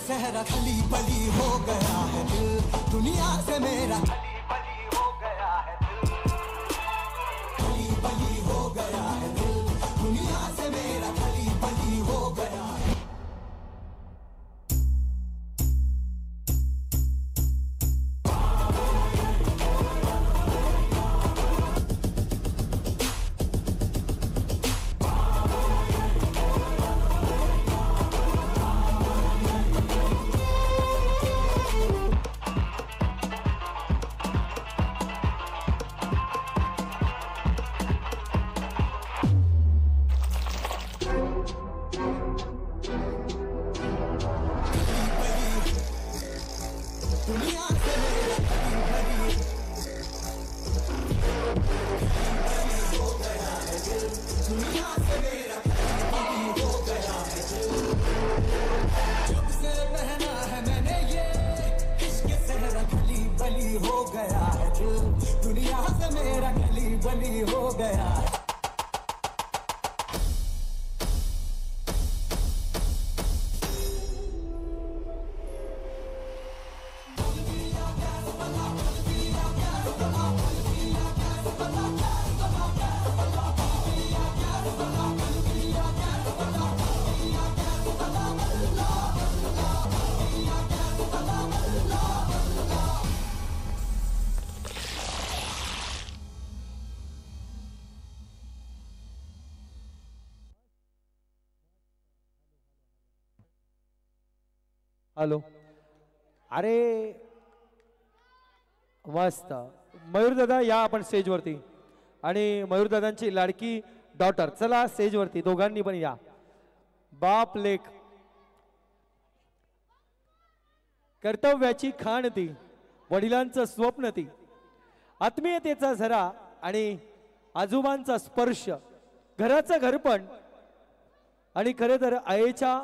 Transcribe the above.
सहरा खली बली हो गया है दिल, दुनिया से मेरा खली बली हो गया है दिल, खली बली हो गया है दिल, दुनिया से मेरा खली बली हो गया है। हो गया है दिल, दुनिया से मेरा खली बली हो गया है। हॅलो, अरे मस्त. मयूर दादा या आपण स्टेजवरती, आणि मयूर दादांची लाडकी डॉटर चला स्टेजवरती, दोघांनी पण या. बाप लेक कर्तव्याची खाण ती, वडिलांचं स्वप्न ती, आत्मीयतेचा झरा आणि आजोबांचा स्पर्श, घराचं घरपण, आणि खरे तर आईच्या